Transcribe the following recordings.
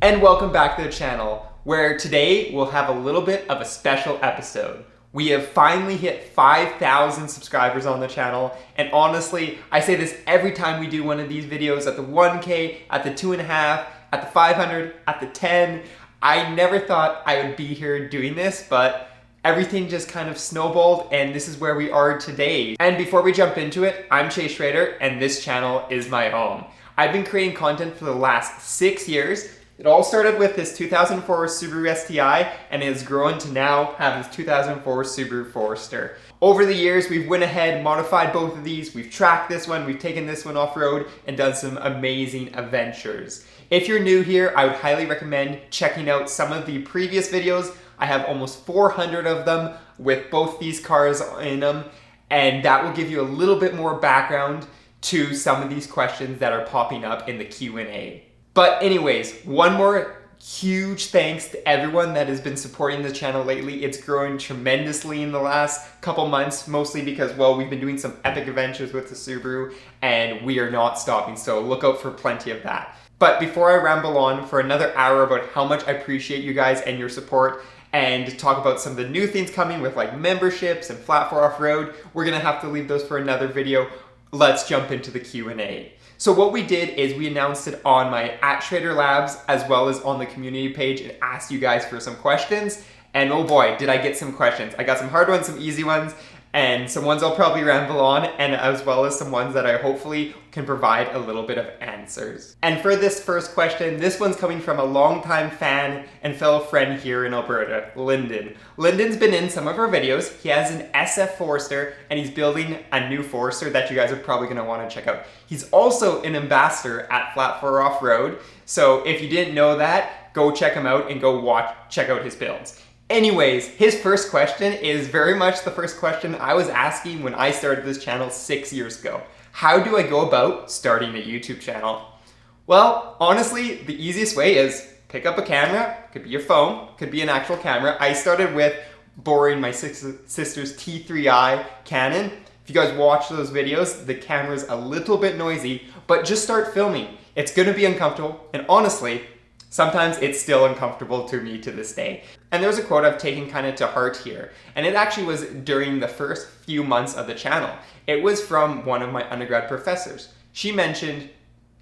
And welcome back to the channel, where today we'll have a little bit of a special episode. We have finally hit 5,000 subscribers on the channel, and honestly, I say this every time we do one of these videos, at the 1K, at the 2.5, at the 500, at the 10. I never thought I would be here doing this, but everything just kind of snowballed, and this is where we are today. And before we jump into it, I'm Chase Schrader, and this channel is my home. I've been creating content for the last 6 years. It all started with this 2004 Subaru STI and has grown to now have this 2004 Subaru Forester. Over the years, we've went ahead, modified both of these, we've tracked this one, we've taken this one off-road and done some amazing adventures. If you're new here, I would highly recommend checking out some of the previous videos. I have almost 400 of them with both these cars in them, and that will give you a little bit more background to some of these questions that are popping up in the Q&A. But anyways, one more huge thanks to everyone that has been supporting the channel lately. It's growing tremendously in the last couple months, mostly because, well, we've been doing some epic adventures with the Subaru and we are not stopping, so look out for plenty of that. But before I ramble on for another hour about how much I appreciate you guys and your support, and talk about some of the new things coming with like memberships and Flat 4 Off-Road, we're gonna have to leave those for another video. Let's jump into the Q&A. So what we did is we announced it on my @SchraderLabs as well as on the community page and asked you guys for some questions. And oh boy, did I get some questions. I got some hard ones, some easy ones, and some ones I'll probably ramble on, and as well as some ones that I hopefully can provide a little bit of answers. And for this first question, this one's coming from a longtime fan and fellow friend here in Alberta, Lyndon. Lyndon's been in some of our videos. He has an SF Forester, and he's building a new Forester that you guys are probably gonna wanna check out. He's also an ambassador at Flat 4 Off-Road, so if you didn't know that, go check him out and check out his builds. Anyways, his first question is very much the first question I was asking when I started this channel 6 years ago. How do I go about starting a YouTube channel? Well, honestly, the easiest way is pick up a camera. Could be your phone, could be an actual camera. I started with borrowing my sister's T3i Canon. If you guys watch those videos, the camera's a little bit noisy, but just start filming. It's gonna be uncomfortable, and honestly, sometimes it's still uncomfortable to me to this day. And there's a quote I've taken kind of to heart here, and it actually was during the first few months of the channel. It was from one of my undergrad professors. She mentioned,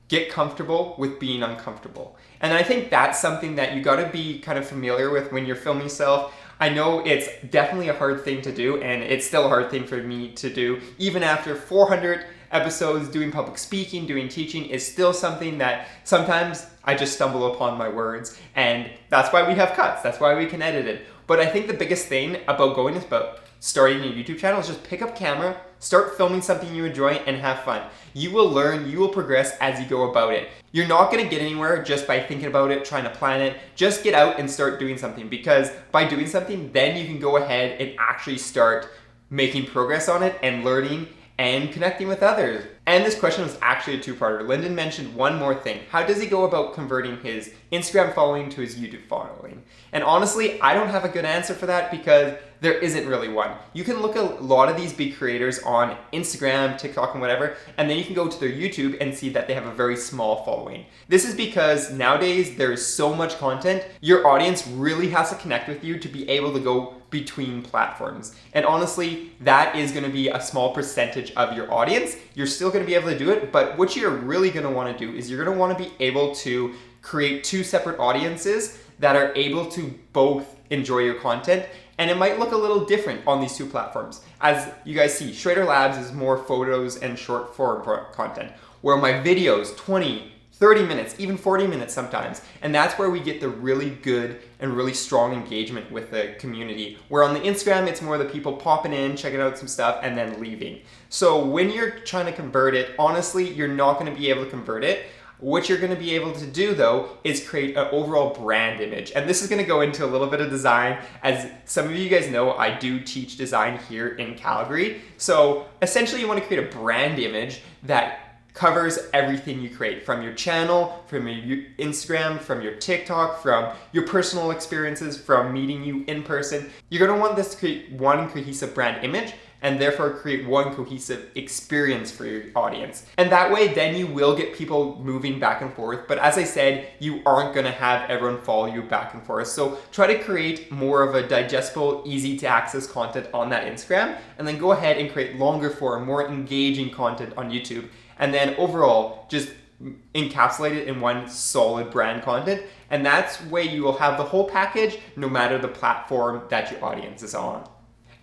get comfortable with being uncomfortable. And I think that's something that you gotta be kind of familiar with when you're filming yourself. I know it's definitely a hard thing to do, and it's still a hard thing for me to do. Even after 400 episodes, doing public speaking, doing teaching is still something that sometimes I just stumble upon my words, and that's why we have cuts, that's why we can edit it. But I think the biggest thing about starting a YouTube channel is just pick up camera, start filming something you enjoy, and have fun. You will learn, you will progress as you go about it. You're not gonna get anywhere just by thinking about it, trying to plan it. Just get out and start doing something, because by doing something, then you can go ahead and actually start making progress on it and learning and connecting with others. And this question was actually a two-parter. Lyndon mentioned one more thing. How does he go about converting his Instagram following to his YouTube following? And honestly, I don't have a good answer for that because there isn't really one. You can look at a lot of these big creators on Instagram, TikTok, and whatever, and then you can go to their YouTube and see that they have a very small following. This is because nowadays there is so much content, your audience really has to connect with you to be able to go between platforms. And honestly, that is gonna be a small percentage of your audience. You're still gonna be able to do it, but what you're really gonna wanna do is you're gonna wanna be able to create two separate audiences that are able to both enjoy your content, and it might look a little different on these two platforms. As you guys see, SchraderLabs is more photos and short form content, where my videos, 20, 30 minutes, even 40 minutes sometimes. And that's where we get the really good and really strong engagement with the community. Where on the Instagram, it's more the people popping in, checking out some stuff, and then leaving. So when you're trying to convert it, honestly, you're not gonna be able to convert it. What you're gonna be able to do though is create an overall brand image. And this is gonna go into a little bit of design. As some of you guys know, I do teach design here in Calgary. So essentially you wanna create a brand image that covers everything you create, from your channel, from your Instagram, from your TikTok, from your personal experiences, from meeting you in person. You're gonna want this to create one cohesive brand image, and therefore create one cohesive experience for your audience. And that way, then you will get people moving back and forth. But as I said, you aren't gonna have everyone follow you back and forth. So try to create more of a digestible, easy to access content on that Instagram, and then go ahead and create longer form, more engaging content on YouTube. And then overall, just encapsulate it in one solid brand content, and that's where you will have the whole package no matter the platform that your audience is on.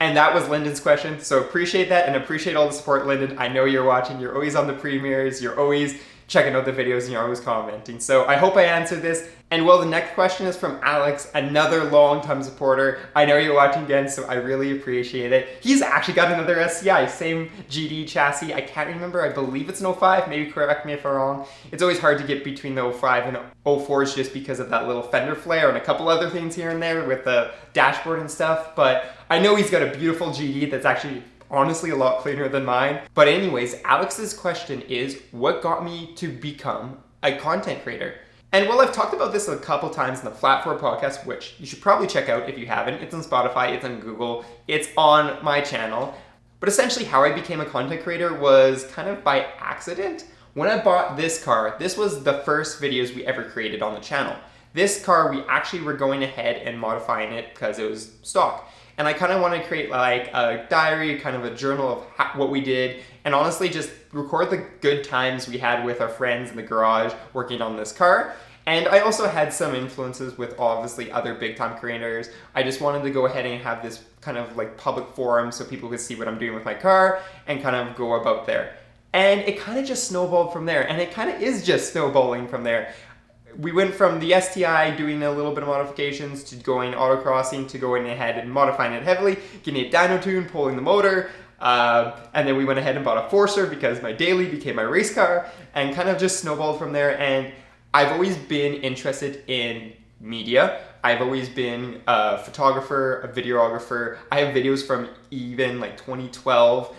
And that was Lyndon's question, so appreciate that and appreciate all the support, Lyndon. I know you're watching, you're always on the premieres, you're always checking out the videos, and you're always commenting. So I hope I answered this. And well, the next question is from Alex, another long-time supporter. I know you're watching again, so I really appreciate it. He's actually got another SCI, same GD chassis. I can't remember, I believe it's an 05, maybe correct me if I'm wrong. It's always hard to get between the 05 and 04s just because of that little fender flare and a couple other things here and there with the dashboard and stuff. But I know he's got a beautiful GD that's actually honestly a lot cleaner than mine. But anyways, Alex's question is, what got me to become a content creator? And well, I've talked about this a couple times in the Flat 4 podcast, which you should probably check out if you haven't. It's on Spotify, it's on Google, it's on my channel. But essentially how I became a content creator was kind of by accident. When I bought this car, this was the first videos we ever created on the channel. This car, we actually were going ahead and modifying it because it was stock. And I kind of want to create like a diary, kind of a journal of what we did, and honestly just record the good times we had with our friends in the garage working on this car. And I also had some influences with obviously other big time creators. I just wanted to go ahead and have this kind of like public forum so people could see what I'm doing with my car and kind of go about there. And it kind of just snowballed from there, and it kind of is just snowballing from there. We went from the STI doing a little bit of modifications to going autocrossing to going ahead and modifying it heavily, getting it dyno tuned, pulling the motor, and then we went ahead and bought a Forester because my daily became my race car, and kind of just snowballed from there. And I've always been interested in media. I've always been a photographer, a videographer. I have videos from even like 2012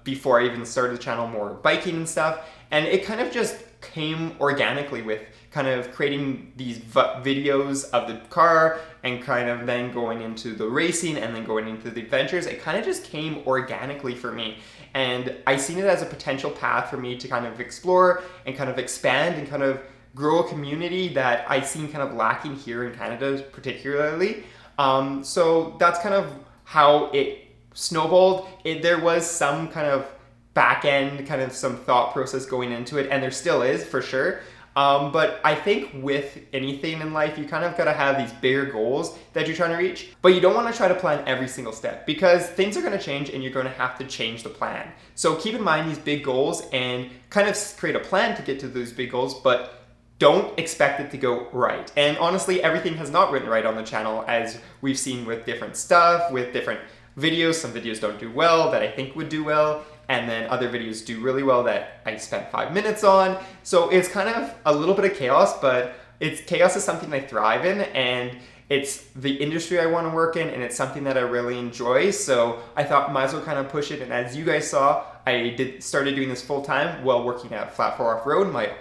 before I even started the channel, more biking and stuff. And it kind of just came organically with kind of creating these videos of the car and kind of then going into the racing and then going into the adventures. It kind of just came organically for me. And I seen it as a potential path for me to kind of explore and kind of expand and kind of grow a community that I seen kind of lacking here in Canada particularly. So that's kind of how it snowballed. There was some kind of back end, kind of some thought process going into it, and there still is for sure. But I think with anything in life, you kind of got to have these bigger goals that you're trying to reach, but you don't want to try to plan every single step because things are going to change and you're going to have to change the plan. So keep in mind these big goals and kind of create a plan to get to those big goals, but don't expect it to go right. And honestly, everything has not written right on the channel, as we've seen with different stuff, with different videos. Some videos don't do well that I think would do well, and then other videos do really well that I spent 5 minutes on. So it's kind of a little bit of chaos, but chaos is something I thrive in, and it's the industry I want to work in, and it's something that I really enjoy. So I thought might as well kind of push it. And as you guys saw, I started doing this full time while working at Flat 4 Off-Road, my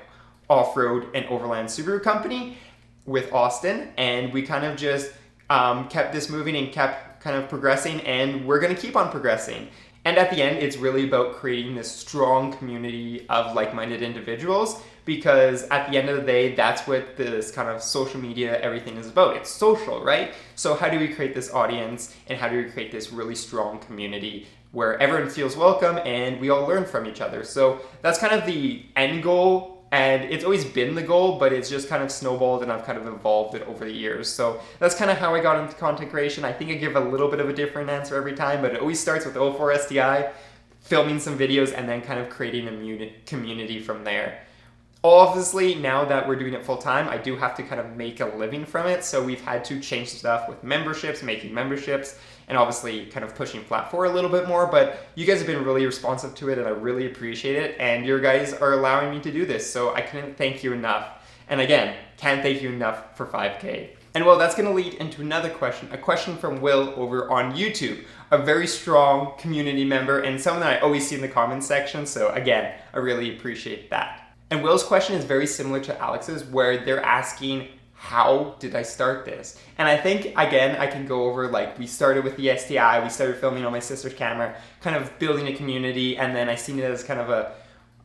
off-road and overland Subaru company with Austin. And we kind of just kept this moving and kept kind of progressing, and we're going to keep on progressing. And at the end, it's really about creating this strong community of like-minded individuals, because at the end of the day, that's what this kind of social media, everything is about. It's social, right? So how do we create this audience, and how do we create this really strong community where everyone feels welcome and we all learn from each other? So that's kind of the end goal. And it's always been the goal, but it's just kind of snowballed and I've kind of evolved it over the years. So that's kind of how I got into content creation. I think I give a little bit of a different answer every time, but it always starts with 04 STI, filming some videos, and then kind of creating a community from there. Obviously, now that we're doing it full time, I do have to kind of make a living from it. So we've had to change stuff with memberships, making memberships, and obviously kind of pushing Flat 4 a little bit more. But you guys have been really responsive to it, and I really appreciate it. And your guys are allowing me to do this, so I couldn't thank you enough. And again, can't thank you enough for 5K. And well, that's gonna lead into another question, a question from Will over on YouTube, a very strong community member and someone that I always see in the comments section. So again, I really appreciate that. And Will's question is very similar to Alex's, where they're asking, how did I start this? And I think, again, I can go over, like, we started with the STI, we started filming on my sister's camera, kind of building a community, and then I seen it as kind of a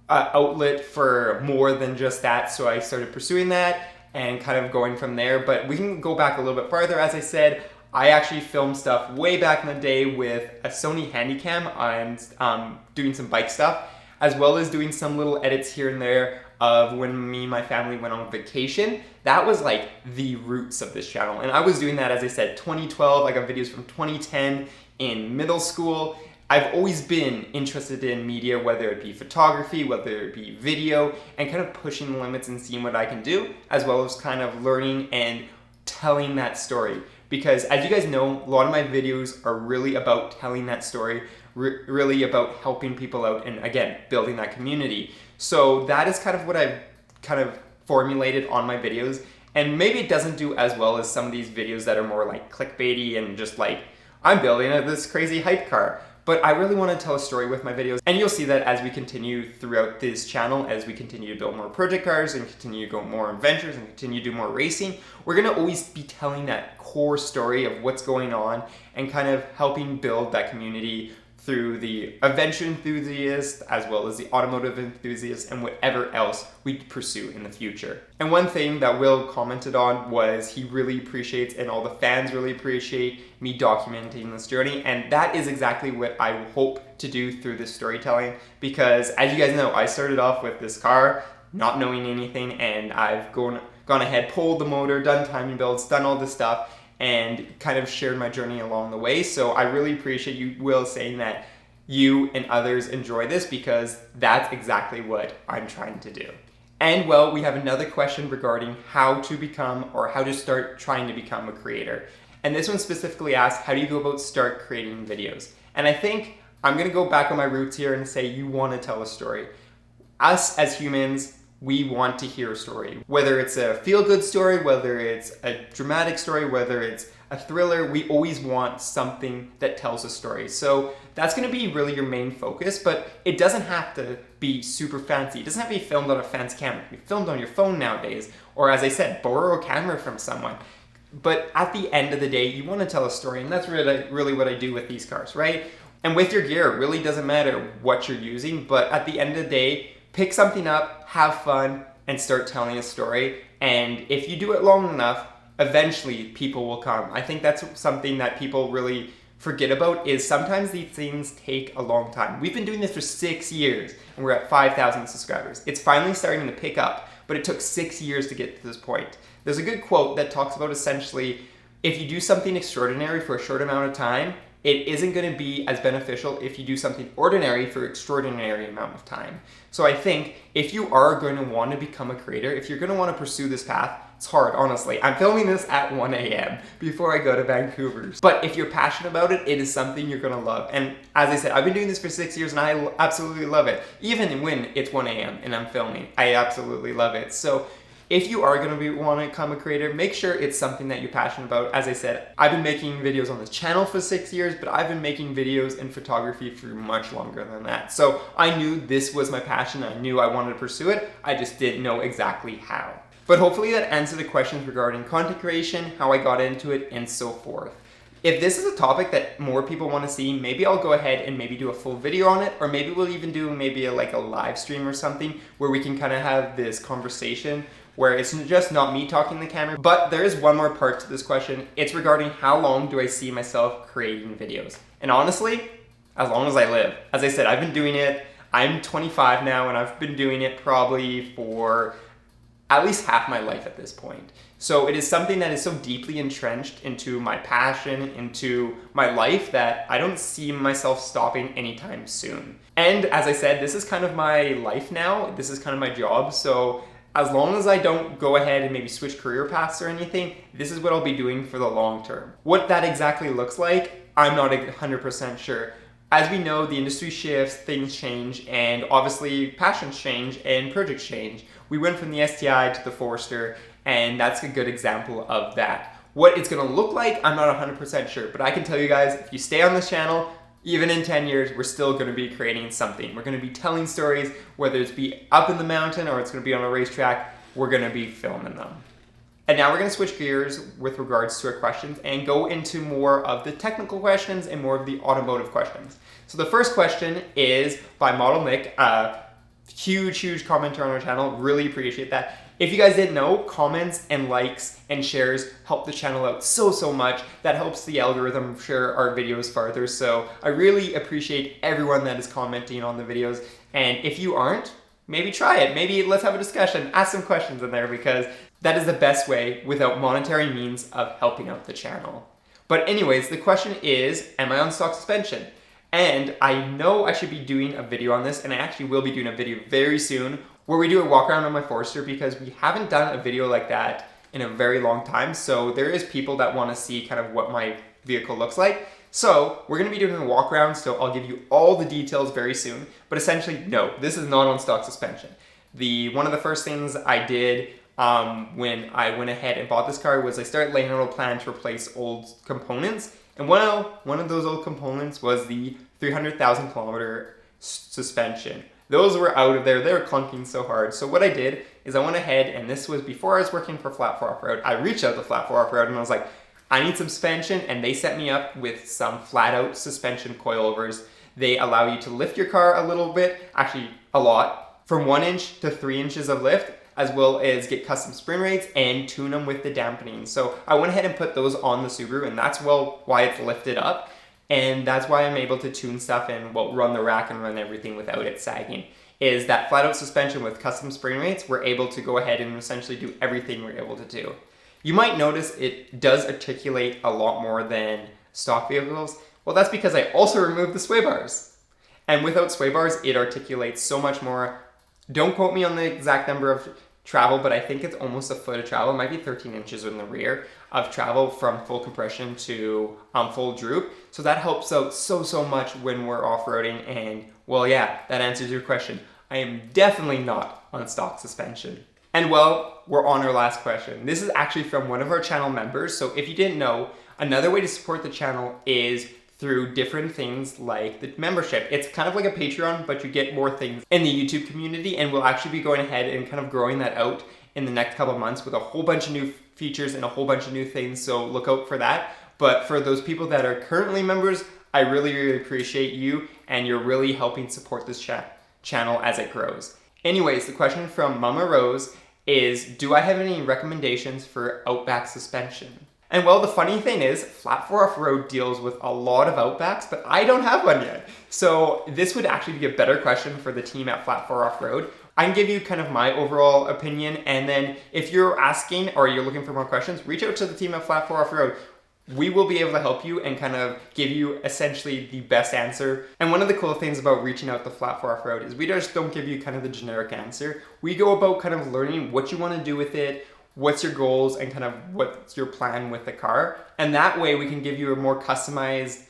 outlet for more than just that, so I started pursuing that and kind of going from there. But we can go back a little bit farther. As I said, I actually filmed stuff way back in the day with a Sony Handycam and doing some bike stuff, as well as doing some little edits here and there of when me and my family went on vacation. That was like the roots of this channel. And I was doing that, as I said, 2012. I got videos from 2010 in middle school. I've always been interested in media, whether it be photography, whether it be video, and kind of pushing the limits and seeing what I can do, as well as kind of learning and telling that story. Because as you guys know, a lot of my videos are really about telling that story, really about helping people out and, again, building that community. So that is kind of what I've kind of formulated on my videos. And maybe it doesn't do as well as some of these videos that are more like clickbaity and just like, I'm building this crazy hype car. But I really want to tell a story with my videos, and you'll see that as we continue throughout this channel, as we continue to build more project cars and continue to go more adventures and continue to do more racing, we're going to always be telling that core story of what's going on and kind of helping build that community through the adventure enthusiasts as well as the automotive enthusiasts and whatever else we pursue in the future. And one thing that Will commented on was he really appreciates, and all the fans really appreciate, me documenting this journey, and that is exactly what I hope to do through this storytelling, because as you guys know, I started off with this car not knowing anything, and I've gone ahead, pulled the motor, done timing builds, done all this stuff, and kind of shared my journey along the way. So I really appreciate you, Will, saying that you and others enjoy this, because that's exactly what I'm trying to do. And well, we have another question regarding how to become, or how to start trying to become a creator. And this one specifically asks, how do you go about start creating videos? And I think I'm gonna go back on my roots here and say you wanna tell a story. Us as humans, we want to hear a story. Whether it's a feel-good story, whether it's a dramatic story, whether it's a thriller, we always want something that tells a story. So that's gonna be really your main focus, but it doesn't have to be super fancy. It doesn't have to be filmed on a fancy camera. It can be filmed on your phone nowadays, or as I said, borrow a camera from someone. But at the end of the day, you wanna tell a story, and that's really what I do with these cars, right? And with your gear, it really doesn't matter what you're using, but at the end of the day, pick something up, have fun, and start telling a story. And if you do it long enough, eventually people will come. I think that's something that people really forget about, is sometimes these things take a long time. We've been doing this for 6 years, and we're at 5,000 subscribers. It's finally starting to pick up, but it took 6 years to get to this point. There's a good quote that talks about essentially, if you do something extraordinary for a short amount of time, it isn't going to be as beneficial if you do something ordinary for extraordinary amount of time. So I think if you are going to want to become a creator, if you're going to want to pursue this path, it's hard, honestly. I'm filming this at 1 a.m. before I go to Vancouver. But if you're passionate about it, it is something you're going to love. And as I said, I've been doing this for 6 years and I absolutely love it. Even when it's 1 a.m. and I'm filming, I absolutely love it. So if you are going to want to become a creator, make sure it's something that you're passionate about. As I said, I've been making videos on this channel for 6 years, but I've been making videos in photography for much longer than that. So I knew this was my passion. I knew I wanted to pursue it. I just didn't know exactly how. But hopefully that answered the questions regarding content creation, how I got into it, and so forth. If this is a topic that more people want to see, maybe I'll go ahead and maybe do a full video on it, or maybe we'll even do maybe like a live stream or something where we can kind of have this conversation where it's just not me talking to the camera. But there is one more part to this question. It's regarding how long do I see myself creating videos? And honestly, as long as I live. As I said, I've been doing it. I'm 25 now, and I've been doing it probably for at least half my life at this point. So it is something that is so deeply entrenched into my passion, into my life, that I don't see myself stopping anytime soon. And as I said, this is kind of my life now. This is kind of my job. So as long as I don't go ahead and maybe switch career paths or anything, this is what I'll be doing for the long term. What that exactly looks like, I'm not 100% sure. As we know, the industry shifts, things change, and obviously passions change and projects change. We went from the STI to the Forester, and that's a good example of that. What it's gonna look like, I'm not 100% sure, but I can tell you guys, if you stay on this channel, even in 10 years, we're still gonna be creating something. We're gonna be telling stories, whether it's be up in the mountain or it's gonna be on a racetrack, we're gonna be filming them. And now we're going to switch gears with regards to our questions and go into more of the technical questions and more of the automotive questions. So the first question is by Model Nick, huge commenter on our channel. Really appreciate that. If you guys didn't know, comments and likes and shares help the channel out so much. That helps the algorithm share our videos farther. So I really appreciate everyone that is commenting on the videos. And if you aren't, maybe try it. Maybe let's have a discussion, ask some questions in there, because that is the best way without monetary means of helping out the channel. But anyways, the question is, am I on stock suspension? And I know I should be doing a video on this, and I actually will be doing a video very soon where we do a walk around on my Forester, because we haven't done a video like that in a very long time. So there is people that want to see kind of what my vehicle looks like. So we're going to be doing a walk around, so I'll give you all the details very soon. But essentially, no, this is not on stock suspension. One of the first things I did when I went ahead and bought this car was I started laying out a plan to replace old components. And one of those old components was the 300,000 kilometer suspension. Those were out of there. They were clunking so hard. So what I did is I went ahead, and this was before I was working for Flat 4 Off-Road. I reached out to Flat 4 Off-Road and I was like, I need some suspension, and they set me up with some flat out suspension coilovers. They allow you to lift your car a little bit, actually a lot, from 1 inch to 3 inches of lift, as well as get custom spring rates and tune them with the dampening. So I went ahead and put those on the Subaru, and that's why it's lifted up. And that's why I'm able to tune stuff and run the rack and run everything without it sagging. Is that flat out suspension with custom spring rates, we're able to go ahead and essentially do everything we're able to do. You might notice it does articulate a lot more than stock vehicles. Well, that's because I also removed the sway bars. And without sway bars, it articulates so much more. Don't quote me on the exact number of travel, but I think it's almost a foot of travel. It might be 13 inches in the rear of travel from full compression to full droop. So that helps out so much when we're off-roading. And well, yeah, that answers your question. I am definitely not on stock suspension. And well, we're on our last question. This is actually from one of our channel members. So if you didn't know, another way to support the channel is through different things like the membership. It's kind of like a Patreon, but you get more things in the YouTube community, and we'll actually be going ahead and kind of growing that out in the next couple of months with a whole bunch of new features and a whole bunch of new things, so look out for that. But for those people that are currently members, I really appreciate you, and you're really helping support this channel as it grows. Anyways, the question from Mama Rose is, do I have any recommendations for Outback suspension? And well, the funny thing is, Flat 4 Off-Road deals with a lot of Outbacks, but I don't have one yet. So this would actually be a better question for the team at Flat 4 Off-Road. I can give you kind of my overall opinion, and then if you're asking or you're looking for more questions, reach out to the team at Flat 4 Off-Road. We will be able to help you and kind of give you essentially the best answer. And one of the cool things about reaching out to Flat 4 Off-Road is we just don't give you kind of the generic answer. We go about kind of learning what you want to do with it, what's your goals, and kind of what's your plan with the car. And that way we can give you a more customized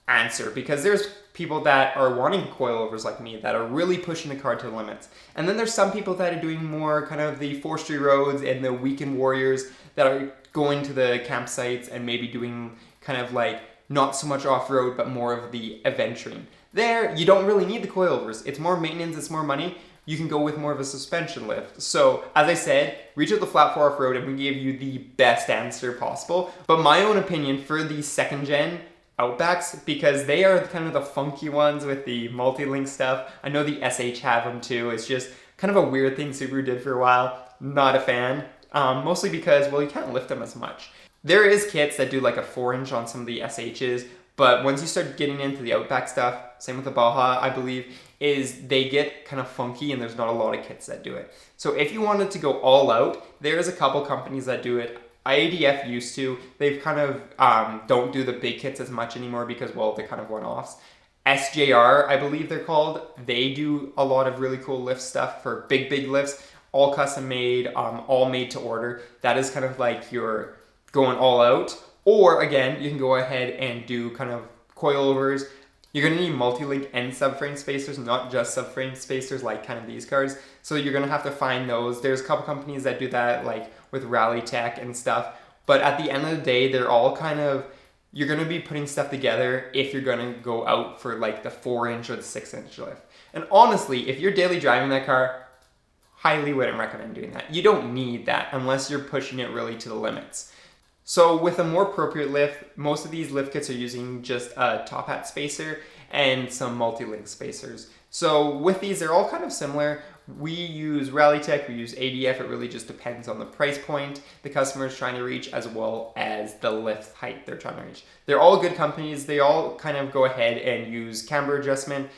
answer, because there's people that are wanting coilovers like me that are really pushing the car to the limits. And then there's some people that are doing more kind of the forestry roads and the weekend warriors that are going to the campsites and maybe doing kind of like not so much off-road, but more of the adventuring. There, you don't really need the coilovers. It's more maintenance, it's more money. You can go with more of a suspension lift. So as I said, reach out to Flat 4 Off-Road and we give you the best answer possible. But my own opinion for the second gen Outbacks, because they are kind of the funky ones with the multi-link stuff. I know the SH have them too. It's just kind of a weird thing Subaru did for a while. Not a fan. Mostly because, well, you can't lift them as much. There is kits that do like a 4-inch on some of the SHs, but once you start getting into the Outback stuff, same with the Baja, I believe, is they get kind of funky and there's not a lot of kits that do it. So if you wanted to go all out, there's a couple companies that do it. IADF used to. They've kind of don't do the big kits as much anymore because, well, they're kind of one-offs. SJR, I believe they're called. They do a lot of really cool lift stuff for big lifts, all custom made, all made to order. That is kind of like you're going all out. Or again, you can go ahead and do kind of coilovers. You're gonna need multi-link and subframe spacers, not just subframe spacers like kind of these cars. So you're gonna have to find those. There's a couple companies that do that, like with Rally Tech and stuff. But at the end of the day, they're all kind of, you're gonna be putting stuff together if you're gonna go out for like the 4-inch or the 6-inch lift. And honestly, if you're daily driving that car, highly wouldn't recommend doing that. You don't need that unless you're pushing it really to the limits. So with a more appropriate lift, most of these lift kits are using just a top hat spacer and some multi-link spacers. So with these, they're all kind of similar. We use Rallytech, we use ADF, it really just depends on the price point the customer is trying to reach as well as the lift height they're trying to reach. They're all good companies, they all kind of go ahead and use camber adjustment.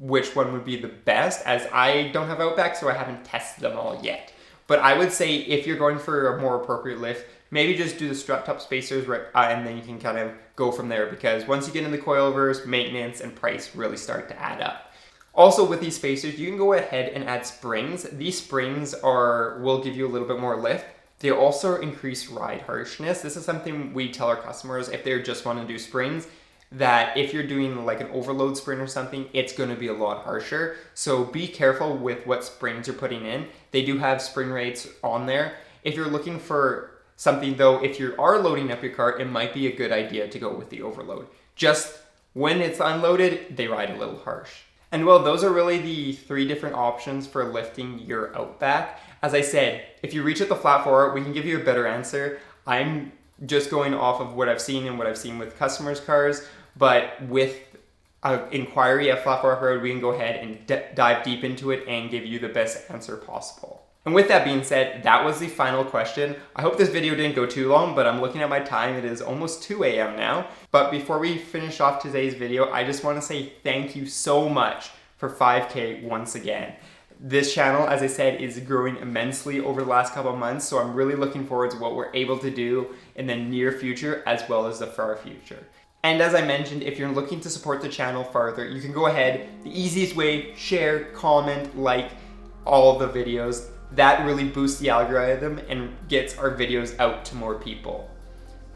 Which one would be the best, as I don't have Outback, so I haven't tested them all yet. But I would say if you're going for a more appropriate lift, maybe just do the strut top spacers, and then you can kind of go from there, because once you get into the coilovers, maintenance and price really start to add up. Also with these spacers, you can go ahead and add springs. These springs will give you a little bit more lift. They also increase ride harshness. This is something we tell our customers if they just want to do springs, that if you're doing like an overload spring or something, it's going to be a lot harsher. So be careful with what springs you're putting in. They do have spring rates on there. If you're looking for something though, if you are loading up your car, it might be a good idea to go with the overload. Just when it's unloaded, they ride a little harsh. And well, those are really the 3 different options for lifting your Outback. As I said, if you reach at the flat 4, we can give you a better answer. I'm just going off of what I've seen and what I've seen with customers' cars, but with an inquiry at Flat 4 Off-Road, we can go ahead and dive deep into it and give you the best answer possible. And with that being said, that was the final question. I hope this video didn't go too long, but I'm looking at my time. It is almost 2 a.m. now. But before we finish off today's video, I just want to say thank you so much for 5K once again. This channel, as I said, is growing immensely over the last couple of months, so I'm really looking forward to what we're able to do in the near future as well as the far future. And as I mentioned, if you're looking to support the channel farther, you can go ahead, the easiest way, share, comment, like all the videos. That really boosts the algorithm and gets our videos out to more people.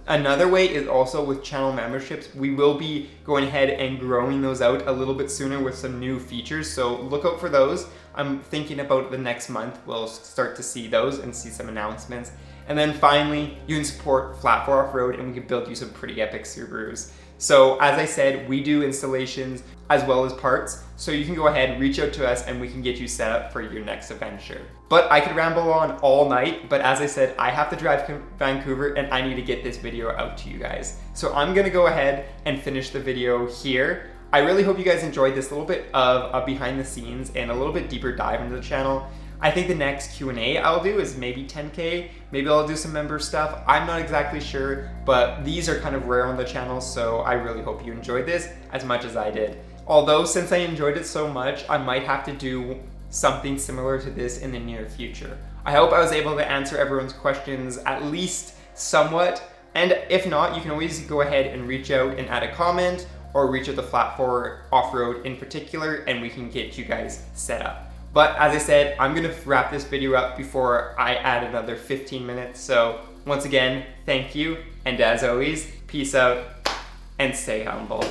Another way is also with channel memberships. We will be going ahead and growing those out a little bit sooner with some new features, so look out for those. I'm thinking about the next month we'll start to see those and see some announcements. And then finally, you can support Flat 4 Off-Road and we can build you some pretty epic Subarus. So as I said, we do installations as well as parts, so you can go ahead, reach out to us, and we can get you set up for your next adventure. But I could ramble on all night, but as I said, I have to drive to Vancouver and I need to get this video out to you guys. So I'm gonna go ahead and finish the video here. I really hope you guys enjoyed this little bit of a behind the scenes and a little bit deeper dive into the channel. I think the next Q&A I'll do is maybe 10K. Maybe I'll do some member stuff. I'm not exactly sure, but these are kind of rare on the channel, so I really hope you enjoyed this as much as I did. Although, since I enjoyed it so much, I might have to do something similar to this in the near future. I hope I was able to answer everyone's questions at least somewhat, and if not, you can always go ahead and reach out and add a comment, or reach out to Flat 4 Off-Road in particular, and we can get you guys set up. But as I said, I'm gonna wrap this video up before I add another 15 minutes. So once again, thank you. And as always, peace out and stay humble.